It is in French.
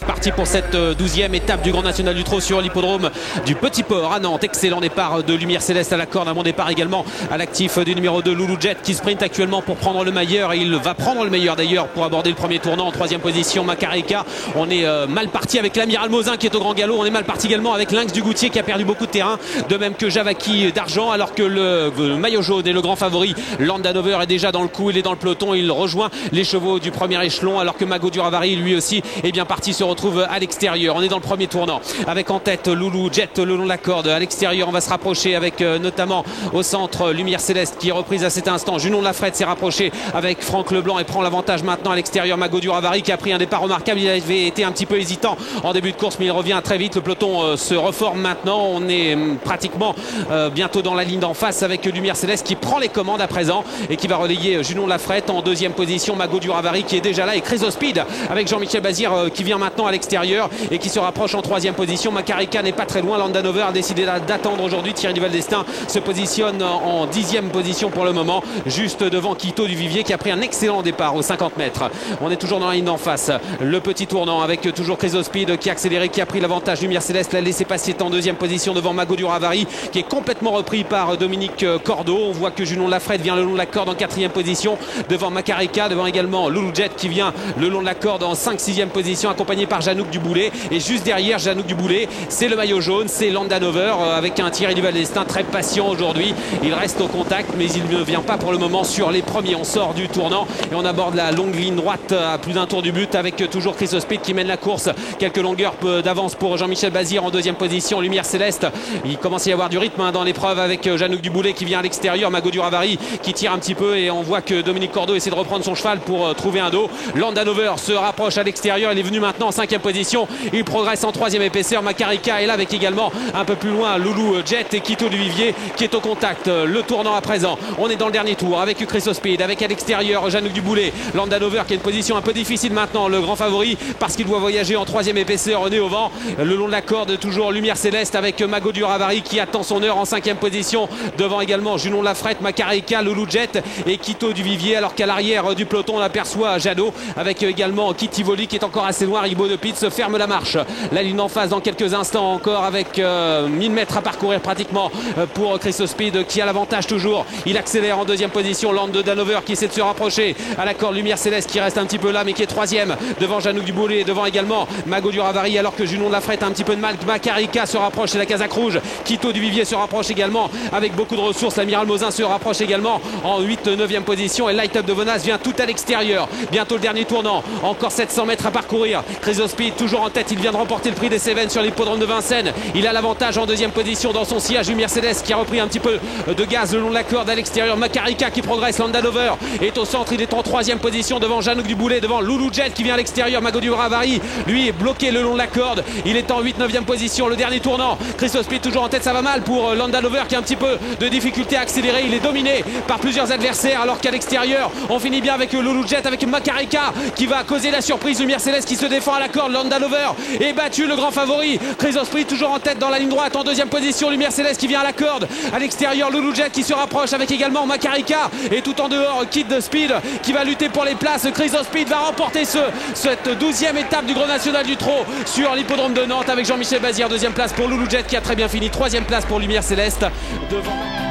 Parti pour cette 12e étape du Grand National du Trot sur l'hippodrome du Petit Port à Nantes. Excellent départ de Lumière Céleste à la corde. Un bon départ également à l'actif du numéro 2 Loulou Jet qui sprint actuellement pour prendre le meilleur. Et il va prendre le meilleur d'ailleurs pour aborder le premier tournant. En 3e position Makarika. On est mal parti avec l'Amiral Mosin qui est au grand galop. On est mal parti également avec Lynx du Goutier qui a perdu beaucoup de terrain. De même que Javaki d'Argent, alors que le maillot jaune et le grand favori Land Hanover est déjà dans le coup. Il est dans le peloton. Il rejoint les chevaux du premier échelon alors que Mago du Ravari lui aussi est bien parti, se retrouve à l'extérieur. On est dans le premier tournant avec en tête Loulou Jet le long de la corde. À l'extérieur on va se rapprocher avec notamment au centre Lumière Céleste qui est reprise à cet instant. Junon de la Frette s'est rapproché avec Franck Leblanc et prend l'avantage maintenant à l'extérieur. Mago du Ravari qui a pris un départ remarquable. Il avait été un petit peu hésitant en début de course mais il revient très vite. Le peloton se reforme maintenant. On est pratiquement bientôt dans la ligne d'en face avec Lumière Céleste qui prend les commandes à présent et qui va relayer Junon de la Frette. En 2e position Mago du Ravari qui est déjà là et Chrysospeed avec Jean-Michel Bazir qui vient maintenant à l'extérieur et qui se rapproche en 3e position. Makarika n'est pas très loin. Land Hanover a décidé d'attendre aujourd'hui. Thierry Duval d'Estaing se positionne en 10e position pour le moment, juste devant Quito du Vivier qui a pris un excellent départ aux 50 mètres. On est toujours dans la ligne d'en face. Le petit tournant avec toujours Chrysospeed qui a accéléré, qui a pris l'avantage. Lumière Céleste l'a laissé passer en 2e position devant Mago du Ravari qui est complètement repris par Dominique Cordeau. On voit que Junon de la Frette vient le long de la corde en 4e position devant Makarika, devant également Loulou Jet qui vient le long de la corde en 5-6e position accompagné par Janouk Duboulet. Et juste derrière Janouk Duboulet, c'est le maillot jaune, c'est Land Hanover avec un Thierry Duval d'Estaing très patient aujourd'hui. Il reste au contact mais il ne vient pas pour le moment sur les premiers. On sort du tournant et on aborde la longue ligne droite à plus d'un tour du but avec toujours Chrysospeed qui mène la course. Quelques longueurs d'avance pour Jean-Michel Bazir en 2e position. Lumière Céleste, il commence à y avoir du rythme dans l'épreuve avec Janouk Duboulet qui vient à l'extérieur. Mago du Ravari qui tire un petit peu et on voit que Dominique Cordeau essaie de reprendre son cheval pour trouver un dos. Land Hanover se rapproche à l'extérieur. Il est venu maintenant en 5e position. Il progresse en 3e épaisseur. Makarika est là avec également un peu plus loin Loulou Jet et Quito du Vivier qui est au contact. Le tournant à présent. On est dans le dernier tour avec Chrysospeed, avec à l'extérieur Janouk Duboulet. Land Hanover qui a une position un peu difficile maintenant, le grand favori parce qu'il doit voyager en 3e épaisseur au nez au vent. Le long de la corde toujours Lumière Céleste avec Mago du Ravari qui attend son heure en 5e position devant également Junon de la Frette, Makarika, Loulou Jet et Quito du Vivier, alors qu'à l'arrière du peloton on aperçoit Jadot avec également Kitty Voli qui est encore assez loin. Rigaud de Pitt se ferme la marche. La ligne en face dans quelques instants encore avec 1000 mètres à parcourir pratiquement pour Chrysospeed qui a l'avantage toujours. Il accélère en 2e position. Land Hanover qui essaie de se rapprocher à la corde. Lumière Céleste qui reste un petit peu là mais qui est 3e devant Janouk Duboulet, devant également Mago du Ravari, alors que Junon de la Frette a un petit peu de mal. Makarika se rapproche, c'est la Casaque rouge. Quito du Vivier se rapproche également avec beaucoup de ressources. L'Amiral Mosin se rapproche également en 8-9e position et Light Up de Vonas vient tout à l'extérieur. Bientôt le dernier tournant, encore 700 mètres à parcourir. Chrysospeed toujours en tête, il vient de remporter le prix des Cévennes sur l'hippodrome de Vincennes. Il a l'avantage en 2e position dans son sillage. Lumière Céleste qui a repris un petit peu de gaz le long de la corde à l'extérieur. Makarika qui progresse. Land Hanover est au centre, il est en 3e position devant Janouk Duboulet, devant Loulou Jet qui vient à l'extérieur. Mago du Ravari lui est bloqué le long de la corde, il est en 8-9e position. Le dernier tournant, Chrysospeed toujours en tête, ça va mal pour Land Hanover qui a un petit peu de difficulté à accélérer. Il est dominé par plusieurs adversaires alors qu'à l'extérieur on finit bien avec Loulou Jet, avec Makarika qui va causer la surprise. Lumière Céleste qui se défend à la corde. Land Hanover est battu, le grand favori. Chrysospeed toujours en tête dans la ligne droite en 2e position. Lumière Céleste qui vient à la corde à l'extérieur. Loulou Jet qui se rapproche avec également Makarika et tout en dehors Kid Speed qui va lutter pour les places. Chrysospeed va remporter cette 12e étape du Grand National du Trot sur l'hippodrome de Nantes avec Jean-Michel Bazir. 2e place pour Loulou Jet qui a très bien fini. 3e place pour Lumière Céleste devant